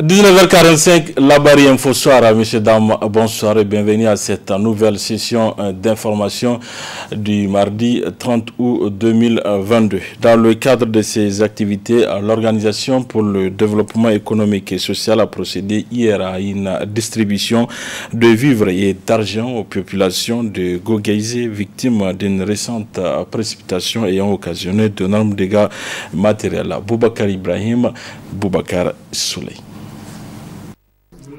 19h45, la barrière info soir, messieurs, dames, bonsoir et bienvenue à cette nouvelle session d'information du mardi 30 août 2022. Dans le cadre de ces activités, l'Organisation pour le développement économique et social a procédé hier à une distribution de vivres et d'argent aux populations de Gogaïsé, victimes d'une récente précipitation ayant occasionné d'énormes dégâts matériels. Boubacar Ibrahim, Boubacar Souley.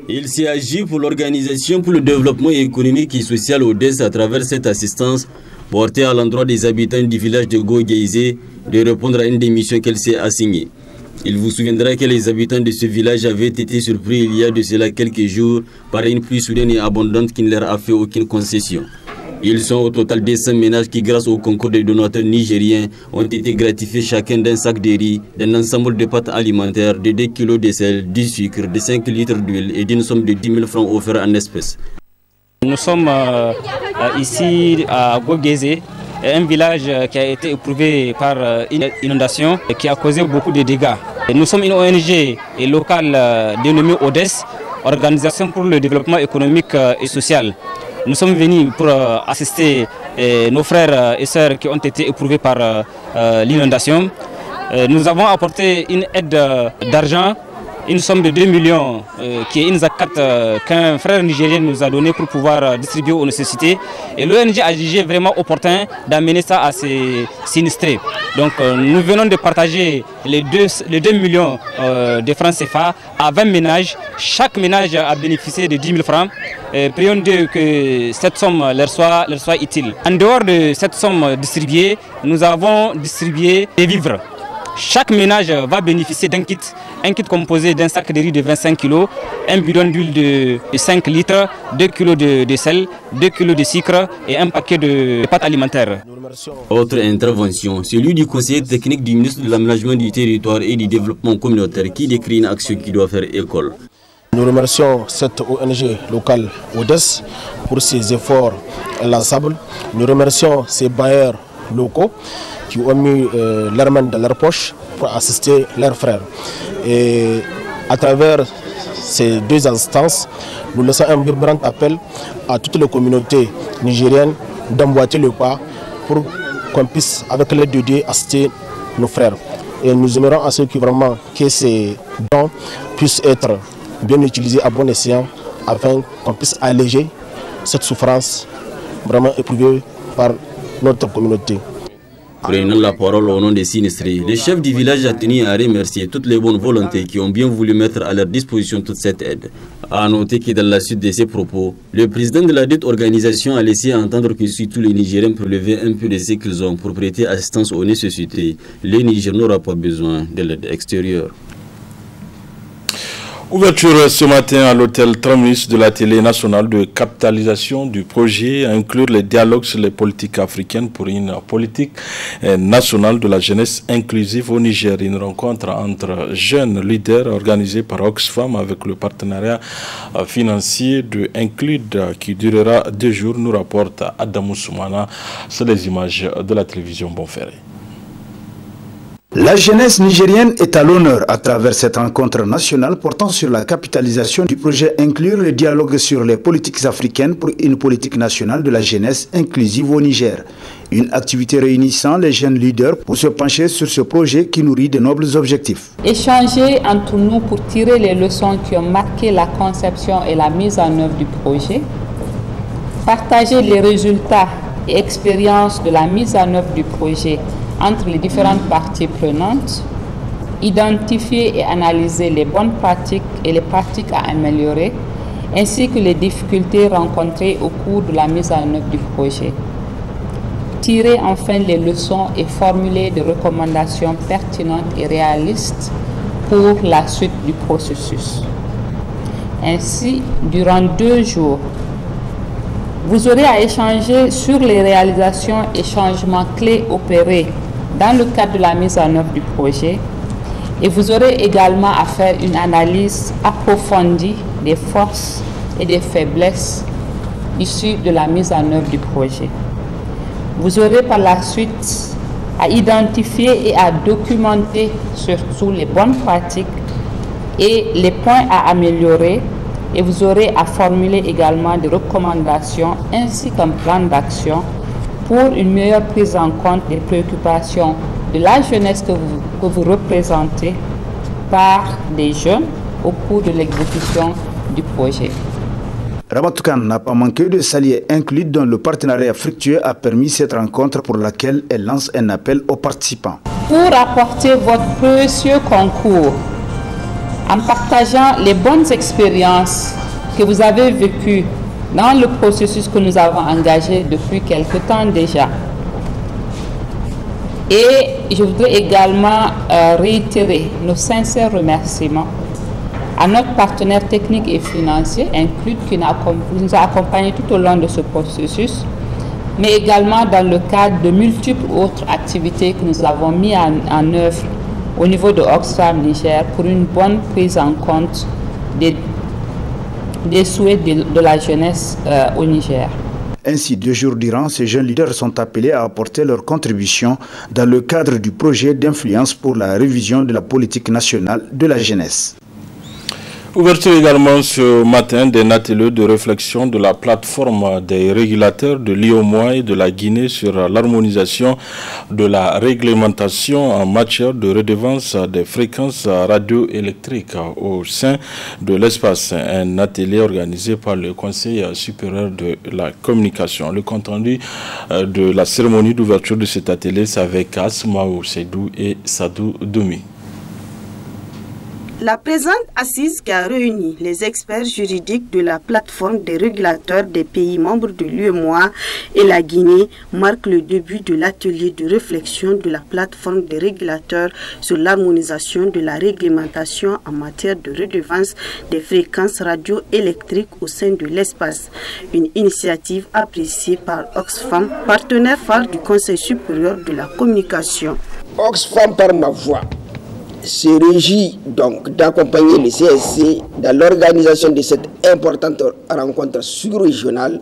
Il s'est agi pour l'Organisation pour le développement économique et social ODES à travers cette assistance portée à l'endroit des habitants du village de Gogaïsé de répondre à une des missions qu'elle s'est assignée. Il vous souviendra que les habitants de ce village avaient été surpris il y a de cela quelques jours par une pluie soudaine et abondante qui ne leur a fait aucune concession. Ils sont au total 200 ménages qui, grâce au concours des donateurs nigériens, ont été gratifiés chacun d'un sac de riz, d'un ensemble de pâtes alimentaires, de 2 kilos de sel, du sucre, de 5 litres d'huile et d'une somme de 10 000 francs offerts en espèces. Nous sommes ici à Gogaïsé, un village qui a été éprouvé par une inondation qui a causé beaucoup de dégâts. Nous sommes une ONG locale dénommée ODES, Organisation pour le développement économique et social. Nous sommes venus pour assister nos frères et sœurs qui ont été éprouvés par l'inondation. Nous avons apporté une aide d'argent, une somme de 2 millions qui est une zakat qu'un frère nigérien nous a donné pour pouvoir distribuer aux nécessités. Et l'ONG a jugé vraiment opportun d'amener ça à ces sinistrés. Donc nous venons de partager les 2 millions de francs CFA à 20 ménages. Chaque ménage a bénéficié de 10 000 francs. Prions Dieu que cette somme leur soit utile. En dehors de cette somme distribuée, nous avons distribué des vivres. Chaque ménage va bénéficier d'un kit composé d'un sac de riz de 25 kg, un bidon d'huile de 5 litres, 2 kg de sel, 2 kg de sucre et un paquet de pâtes alimentaires. Autre intervention, celui du conseiller technique du ministre de l'Aménagement du Territoire et du Développement communautaire qui décrit une action qui doit faire école. Nous remercions cette ONG locale ODES pour ses efforts inlassables. Nous remercions ses bailleurs locaux qui ont mis leurs mains dans leur poche pour assister leurs frères. Et à travers ces deux instances, nous laissons un vibrant appel à toutes les communautés nigériennes d'emboîter le pas pour qu'on puisse, avec l'aide de Dieu, assister nos frères. Et nous aimerons à ceux qui vraiment que ces dons puissent être bien utilisés à bon escient afin qu'on puisse alléger cette souffrance vraiment éprouvée par notre communauté. Prenant la parole au nom des sinistrés, le chef du village a tenu à remercier toutes les bonnes volontés qui ont bien voulu mettre à leur disposition toute cette aide. A noter que dans la suite de ses propos, le président de la dite organisation a laissé entendre que si tous les Nigériens prélevaient un peu de ce qu'ils ont pour prêter assistance aux nécessités, le Niger n'aura pas besoin de l'aide extérieure. Ouverture ce matin à l'hôtel Tramus de la télé nationale de capitalisation du projet à inclure les dialogues sur les politiques africaines pour une politique nationale de la jeunesse inclusive au Niger. Une rencontre entre jeunes leaders organisée par Oxfam avec le partenariat financier de Include qui durera 2 jours, nous rapporte Adamou Soumana sur les images de la télévision Bonferré. La jeunesse nigérienne est à l'honneur à travers cette rencontre nationale portant sur la capitalisation du projet Inclure le dialogue sur les politiques africaines pour une politique nationale de la jeunesse inclusive au Niger. Une activité réunissant les jeunes leaders pour se pencher sur ce projet qui nourrit de nobles objectifs. Échanger entre nous pour tirer les leçons qui ont marqué la conception et la mise en œuvre du projet. Partager les résultats et expériences de la mise en œuvre du projet entre les différentes parties prenantes, identifier et analyser les bonnes pratiques et les pratiques à améliorer, ainsi que les difficultés rencontrées au cours de la mise en œuvre du projet. Tirer enfin les leçons et formuler des recommandations pertinentes et réalistes pour la suite du processus. Ainsi, durant 2 jours, vous aurez à échanger sur les réalisations et changements clés opérés dans le cadre de la mise en œuvre du projet et vous aurez également à faire une analyse approfondie des forces et des faiblesses issues de la mise en œuvre du projet. Vous aurez par la suite à identifier et à documenter surtout les bonnes pratiques et les points à améliorer, et vous aurez à formuler également des recommandations ainsi qu'un plan d'action pour une meilleure prise en compte des préoccupations de la jeunesse que vous représentez par des jeunes au cours de l'exécution du projet. Ramatoukane n'a pas manqué de s'allier inclus dont le partenariat fructueux a permis cette rencontre pour laquelle elle lance un appel aux participants. Pour apporter votre précieux concours en partageant les bonnes expériences que vous avez vécues dans le processus que nous avons engagé depuis quelque temps déjà. Et je voudrais également réitérer nos sincères remerciements à notre partenaire technique et financier, Include, qui nous a accompagnés tout au long de ce processus, mais également dans le cadre de multiples autres activités que nous avons mis en œuvre au niveau de Oxfam Niger pour une bonne prise en compte des souhaits de la jeunesse au Niger. Ainsi, 2 jours durant, ces jeunes leaders sont appelés à apporter leur contribution dans le cadre du projet d'influence pour la révision de la politique nationale de la jeunesse. Ouverture également ce matin d'un atelier de réflexion de la plateforme des régulateurs de l'UEMOA et de la Guinée sur l'harmonisation de la réglementation en matière de redevance des fréquences radioélectriques au sein de l'espace. Un atelier organisé par le Conseil supérieur de la communication. Le compte-rendu de la cérémonie d'ouverture de cet atelier, c'est avec Asmaou Seydou et Sadou Doumi. La présente assise qui a réuni les experts juridiques de la plateforme des régulateurs des pays membres de l'UEMOA et la Guinée marque le début de l'atelier de réflexion de la plateforme des régulateurs sur l'harmonisation de la réglementation en matière de redevance des fréquences radioélectriques au sein de l'espace. Une initiative appréciée par Oxfam, partenaire phare du Conseil supérieur de la communication. Oxfam, par ma voix, se réjouit donc d'accompagner le CSC dans l'organisation de cette importante rencontre sous-régionale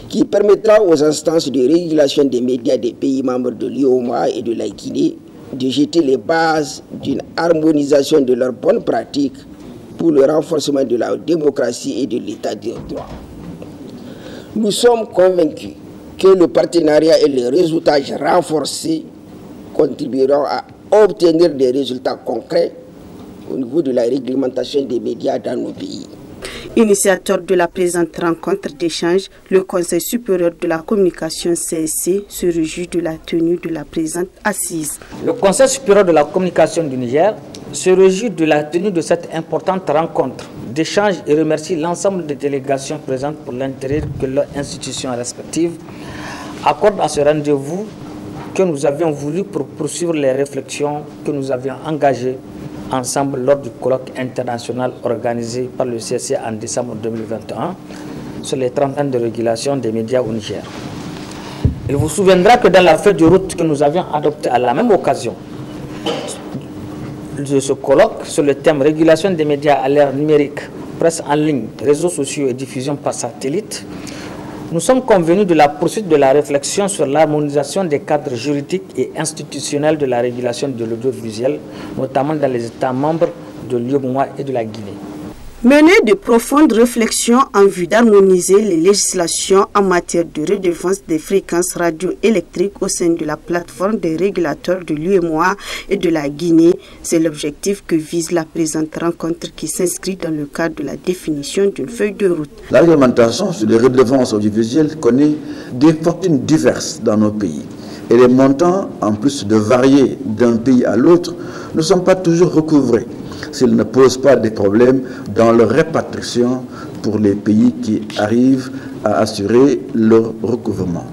qui permettra aux instances de régulation des médias des pays membres de l'UEMOA et de la Guinée de jeter les bases d'une harmonisation de leurs bonnes pratiques pour le renforcement de la démocratie et de l'état de droit. Nous sommes convaincus que le partenariat et le réseautage renforcé contribueront à obtenir des résultats concrets au niveau de la réglementation des médias dans nos pays. Initiateur de la présente rencontre d'échange, le Conseil supérieur de la communication CSC se réjouit de la tenue de la présente assise. Le Conseil supérieur de la communication du Niger se réjouit de la tenue de cette importante rencontre d'échange et remercie l'ensemble des délégations présentes pour l'intérêt que leurs institutions respectives accordent à ce rendez-vous que nous avions voulu pour poursuivre les réflexions que nous avions engagées ensemble lors du colloque international organisé par le CSC en décembre 2021 sur les 30 ans de régulation des médias au Niger. Il vous souviendra que dans la feuille de route que nous avions adoptée à la même occasion de ce colloque sur le thème régulation des médias à l'ère numérique, presse en ligne, réseaux sociaux et diffusion par satellite, nous sommes convenus de la poursuite de la réflexion sur l'harmonisation des cadres juridiques et institutionnels de la régulation de l'audiovisuel, notamment dans les États membres de l'UEMOA et de la Guinée. Mener de profondes réflexions en vue d'harmoniser les législations en matière de redevance des fréquences radioélectriques au sein de la plateforme des régulateurs de l'UEMOA et de la Guinée, c'est l'objectif que vise la présente rencontre qui s'inscrit dans le cadre de la définition d'une feuille de route. La réglementation sur les redevances audiovisuelles connaît des fortunes diverses dans nos pays. Et les montants, en plus de varier d'un pays à l'autre, ne sont pas toujours recouvrés s'ils ne posent pas des problèmes dans leur répartition pour les pays qui arrivent à assurer leur recouvrement.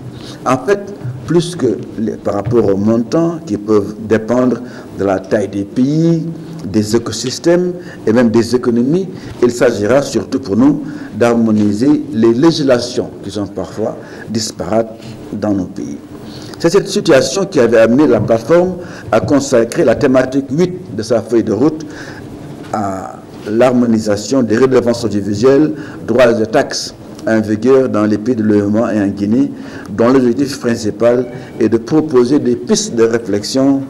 En fait, plus que par rapport aux montants qui peuvent dépendre de la taille des pays, des écosystèmes et même des économies, il s'agira surtout pour nous d'harmoniser les législations qui sont parfois disparates dans nos pays. C'est cette situation qui avait amené la plateforme à consacrer la thématique 8 de sa feuille de route à l'harmonisation des redevances audiovisuelles, droits et taxes en vigueur dans les pays de l'UEMOA et en Guinée, dont l'objectif principal est de proposer des pistes de réflexion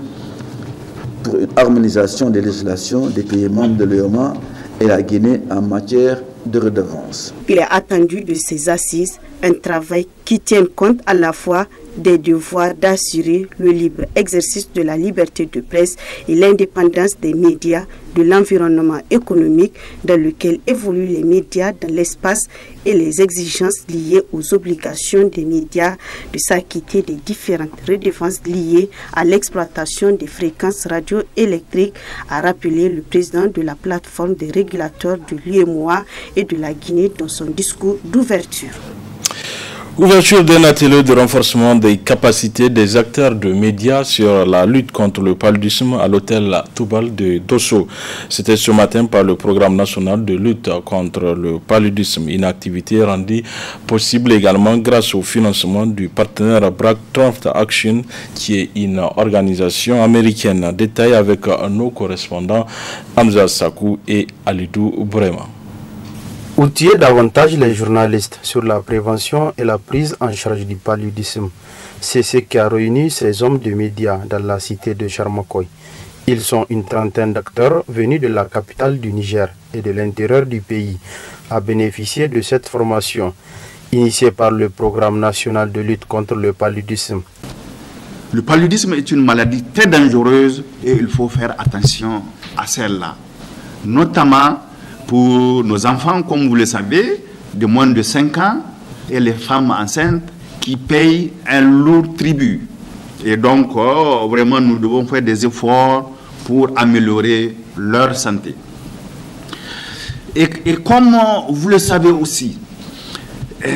pour harmonisation des législations des pays membres de l'UEMOA et la Guinée en matière de redevances. Il est attendu de ces assises un travail qui tienne compte à la fois des devoirs d'assurer le libre exercice de la liberté de presse et l'indépendance des médias, de l'environnement économique dans lequel évoluent les médias dans l'espace et les exigences liées aux obligations des médias de s'acquitter des différentes redevances liées à l'exploitation des fréquences radioélectriques, a rappelé le président de la plateforme des régulateurs de l'UEMOA et de la Guinée dans son discours d'ouverture. Ouverture d'un atelier de renforcement des capacités des acteurs de médias sur la lutte contre le paludisme à l'hôtel Toubal de Dosso. C'était ce matin par le programme national de lutte contre le paludisme. Une activité rendue possible également grâce au financement du partenaire Black Trout Action, qui est une organisation américaine. Détail avec nos correspondants Hamza Sakou et Alidou Brema. Outiller davantage les journalistes sur la prévention et la prise en charge du paludisme. C'est ce qui a réuni ces hommes de médias dans la cité de Charmakoy. Ils sont une trentaine d'acteurs venus de la capitale du Niger et de l'intérieur du pays à bénéficier de cette formation initiée par le programme national de lutte contre le paludisme. Le paludisme est une maladie très dangereuse et il faut faire attention à celle-là, notamment pour nos enfants, comme vous le savez, de moins de 5 ans, et les femmes enceintes qui payent un lourd tribut. Et donc, vraiment, nous devons faire des efforts pour améliorer leur santé. Et comme vous le savez aussi,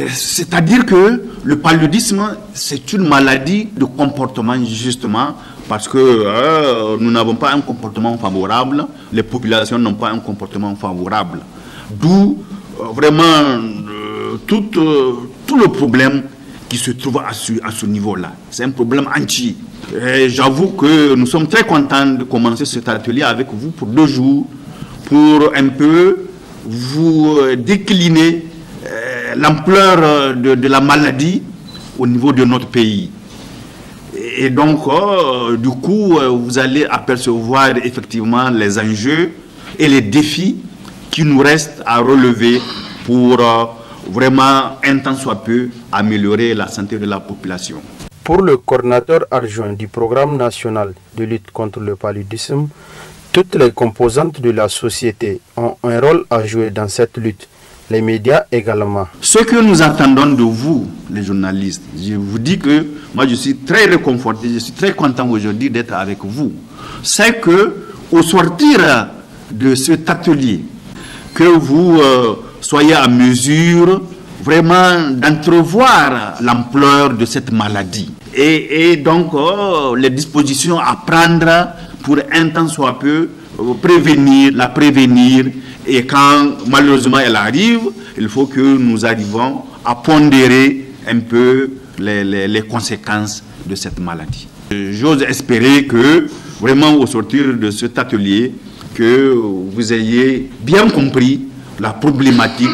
c'est-à-dire que le paludisme, c'est une maladie de comportement, justement, parce que nous n'avons pas un comportement favorable, les populations n'ont pas un comportement favorable. D'où vraiment tout le problème qui se trouve à ce niveau-là. C'est un problème entier. Et j'avoue que nous sommes très contents de commencer cet atelier avec vous pour 2 jours, pour un peu vous décliner l'ampleur de la maladie au niveau de notre pays. Et donc, du coup, vous allez apercevoir effectivement les enjeux et les défis qui nous restent à relever pour vraiment, un temps soit peu, améliorer la santé de la population. Pour le coordinateur adjoint du programme national de lutte contre le paludisme, toutes les composantes de la société ont un rôle à jouer dans cette lutte. Les médias également. Ce que nous attendons de vous, les journalistes, je vous dis que moi je suis très réconforté, je suis très content aujourd'hui d'être avec vous. C'est que au sortir de cet atelier, que vous soyez à mesure vraiment d'entrevoir l'ampleur de cette maladie. Et donc les dispositions à prendre pour un temps soit peu la prévenir. Et quand malheureusement elle arrive, il faut que nous arrivions à pondérer un peu les conséquences de cette maladie. J'ose espérer que vraiment au sortir de cet atelier, que vous ayez bien compris la problématique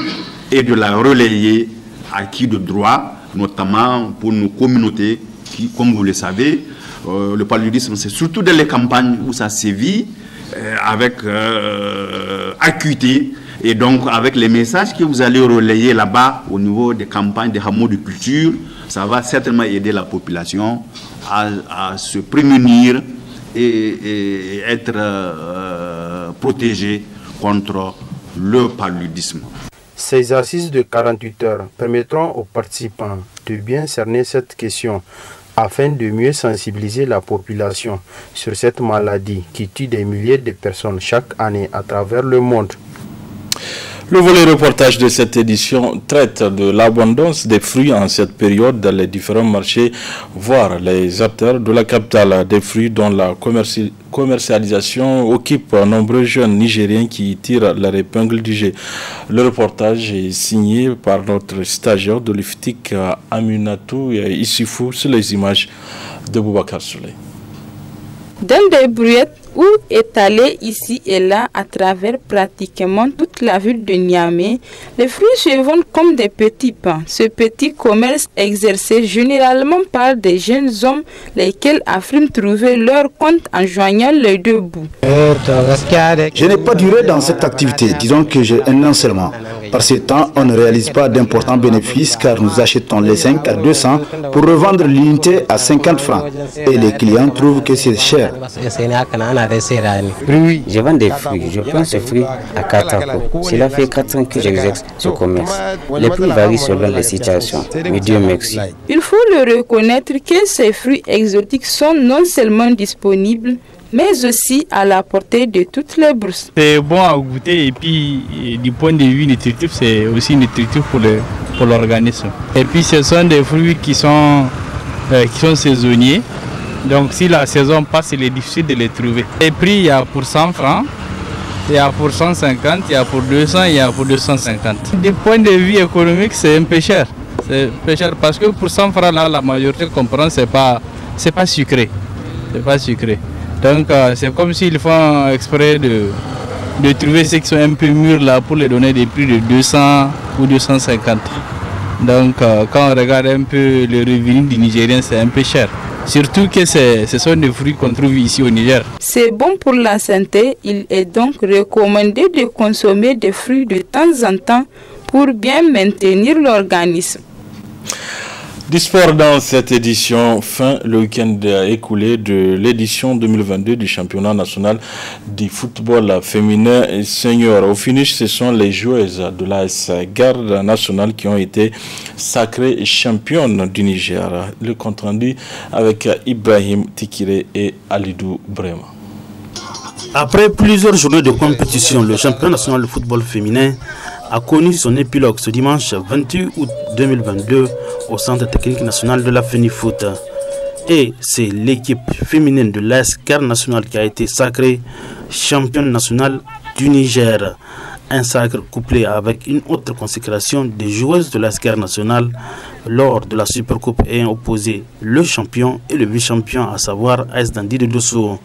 et de la relayer à qui de droit, notamment pour nos communautés qui, comme vous le savez, le paludisme c'est surtout dans les campagnes où ça sévit, avec acuité, et donc avec les messages que vous allez relayer là-bas au niveau des campagnes, des hameaux de culture, ça va certainement aider la population à se prémunir et être protégée contre le paludisme. Ces exercices de 48 heures permettront aux participants de bien cerner cette question afin de mieux sensibiliser la population sur cette maladie qui tue des milliers de personnes chaque année à travers le monde. Le volet reportage de cette édition traite de l'abondance des fruits en cette période dans les différents marchés, voire les acteurs de la capitale des fruits dont la commercialisation occupe nombreux jeunes Nigériens qui tirent leur épingle du jeu. Le reportage est signé par notre stagiaire de l'IFTIC Aminatou Issifou sur les images de Boubacar Souley. Dans des brouettes ou étalés ici et là à travers pratiquement toute la ville de Niamey, les fruits se vendent comme des petits pains. Ce petit commerce exercé généralement par des jeunes hommes, lesquels affirment trouver leur compte en joignant les deux bouts. Je n'ai pas duré dans cette activité, disons que j'ai un an seulement. Par ce temps, on ne réalise pas d'importants bénéfices car nous achetons les 5 à 200 pour revendre l'unité à 50 francs. Et les clients trouvent que c'est cher. Je vends des fruits. Je prends ces fruits à 4 euros. Cela fait 4 ans que j'exerce ce commerce. Les prix varient selon les situations. Mais Dieu merci. Il faut le reconnaître que ces fruits exotiques sont non seulement disponibles, mais aussi à la portée de toutes les bourses. C'est bon à goûter et puis du point de vue nutritif, c'est aussi nutritif pour l'organisme. Et puis ce sont des fruits qui sont saisonniers. Donc si la saison passe, il est difficile de les trouver. Les prix, il y a pour 100 francs, il y a pour 150, il y a pour 200, il y a pour 250. Du point de vue économique, c'est un peu cher. C'est un peu cher parce que pour 100 francs, là, la majorité comprend, c'est pas sucré. C'est pas sucré. Donc c'est comme s'ils font exprès de trouver ceux qui sont un peu mûrs là pour les donner des prix de 200 ou 250. Donc quand on regarde un peu le revenu du Nigérien, c'est un peu cher. Surtout que ce sont des fruits qu'on trouve ici au Niger. C'est bon pour la santé, il est donc recommandé de consommer des fruits de temps en temps pour bien maintenir l'organisme. Du sport dans cette édition, fin le week-end écoulé de l'édition 2022 du championnat national du football féminin senior. Au finish, ce sont les joueuses de l'AS Garde nationale qui ont été sacrées championnes du Niger. Le compte rendu avec Ibrahim Tikire et Alidou Brema. Après plusieurs journées de compétition, le championnat national de football féminin a connu son épilogue ce dimanche 28 août 2022 au Centre technique national de la FENIFOOT. Et c'est l'équipe féminine de l'AS Garde nationale qui a été sacrée championne nationale du Niger. Un sacre couplé avec une autre consécration des joueuses de l'AS Garde nationale lors de la Supercoupe ayant opposé le champion et le vice-champion, à savoir AS Dandy de Dosso.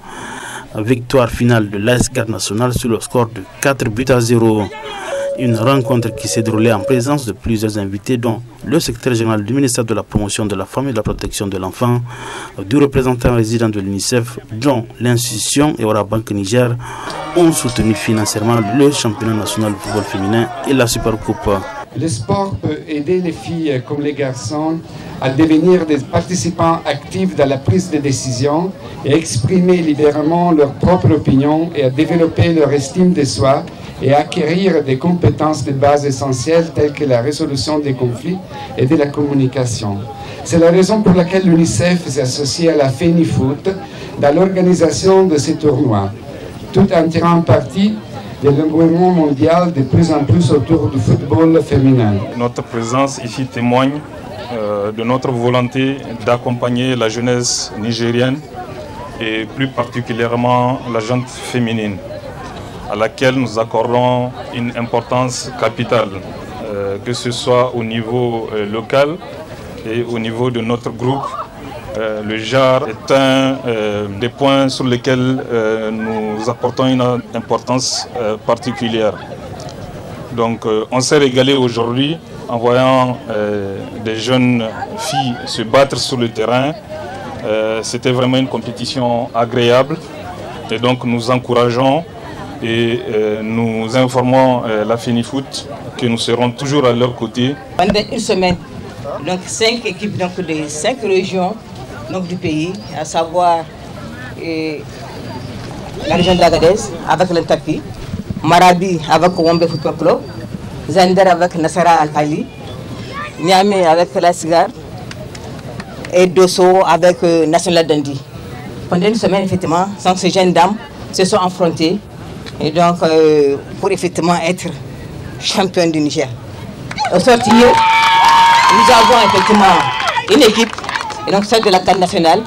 Victoire finale de l'AS Garde nationale sur le score de 4 buts à 0. Une rencontre qui s'est déroulée en présence de plusieurs invités, dont le secrétaire général du ministère de la Promotion de la Femme et de la Protection de l'Enfant, du représentant résident de l'UNICEF, dont l'institution et Bank Niger ont soutenu financièrement le championnat national de football féminin et la Supercoupe. Le sport peut aider les filles comme les garçons à devenir des participants actifs dans la prise de décision et à exprimer librement leur propre opinion et à développer leur estime de soi et acquérir des compétences de base essentielles telles que la résolution des conflits et de la communication. C'est la raison pour laquelle l'UNICEF s'est associé à la FENIFOOT dans l'organisation de ces tournois, tout en tirant parti de l'engouement mondial de plus en plus autour du football féminin. Notre présence ici témoigne de notre volonté d'accompagner la jeunesse nigérienne et plus particulièrement la gente féminine, à laquelle nous accordons une importance capitale, que ce soit au niveau local et au niveau de notre groupe. Le JAR est un des points sur lesquels nous apportons une importance particulière. Donc on s'est régalé aujourd'hui en voyant des jeunes filles se battre sur le terrain. C'était vraiment une compétition agréable et donc nous encourageons et nous informons la FENIFOOT que nous serons toujours à leur côté. Pendant une semaine, donc 5 équipes donc, de 5 régions donc, du pays, à savoir la région d'Agadez avec l'Intapi, Maradi avec Wombe Football Club, Zander avec Nassara Al-Ali, Niamey avec la Cigar et Dosso avec National Dundee. Pendant une semaine, effectivement, ces jeunes dames se sont affrontées et donc pour effectivement être championne du Niger. Au sortir, nous avons effectivement une équipe, et donc celle de la CAN nationale,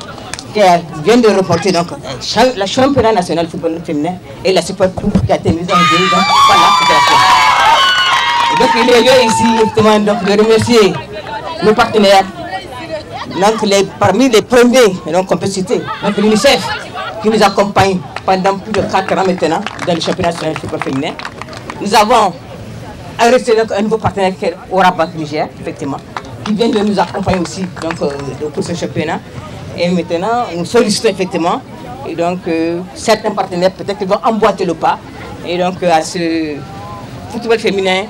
qui vient de remporter donc, la championnat national football féminin et la Super Coupe qui a été mise en jeu par la fédération. Et donc il est lieu ici effectivement donc, de remercier nos partenaires, donc, parmi les premiers donc, compétiteurs, donc l'UNICEF qui nous accompagne pendant plus de 4 ans maintenant dans le championnat national de football féminin. Nous avons arrêté un nouveau partenaire qui est Ora Bank Niger, effectivement, qui vient de nous accompagner aussi donc, pour ce championnat. Et maintenant, nous sollicitons effectivement et donc, certains partenaires peut-être qui vont emboîter le pas et donc, à ce football féminin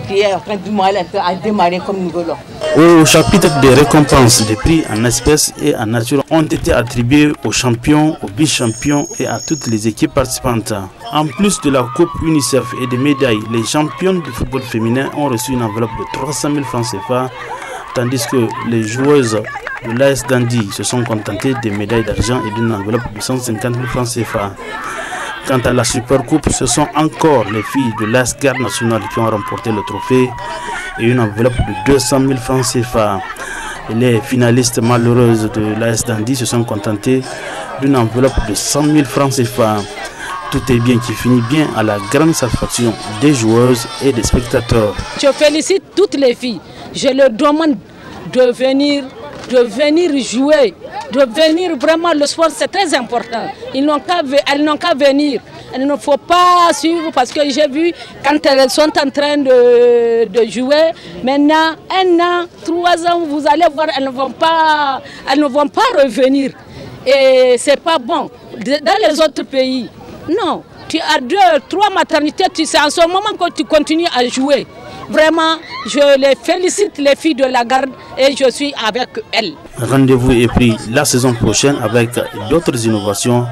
qui est en train de démarrer comme nous voulons. Au chapitre des récompenses, des prix en espèces et en nature ont été attribués aux champions, aux vice-champions et à toutes les équipes participantes. En plus de la Coupe UNICEF et des médailles, les championnes du football féminin ont reçu une enveloppe de 300 000 francs CFA, tandis que les joueuses de l'AS Dandy se sont contentées des médailles d'argent et d'une enveloppe de 150 000 francs CFA. Quant à la Super Coupe, ce sont encore les filles de l'AS Garde nationale qui ont remporté le trophée et une enveloppe de 200 000 francs CFA. Et les finalistes malheureuses de l'AS Dandy se sont contentées d'une enveloppe de 100 000 francs CFA. Tout est bien qui finit bien à la grande satisfaction des joueuses et des spectateurs. Je félicite toutes les filles. Je leur demande de venir jouer, de venir vraiment, le sport c'est très important. Elles n'ont qu'à venir. Il ne faut pas suivre parce que j'ai vu quand elles sont en train de jouer, maintenant 1 an, 3 ans, vous allez voir, elles ne vont pas revenir. Et c'est pas bon. Dans les autres pays, non, tu as 2, 3 maternités, c'est en ce moment que tu continues à jouer. Vraiment, je les félicite, les filles de la garde, et je suis avec elles. Rendez-vous est pris la saison prochaine avec d'autres innovations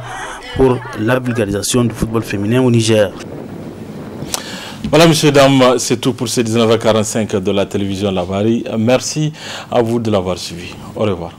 pour la vulgarisation du football féminin au Niger. Voilà, messieurs, dames, c'est tout pour ces 19h45 de la télévision Lavari. Merci à vous de l'avoir suivi. Au revoir.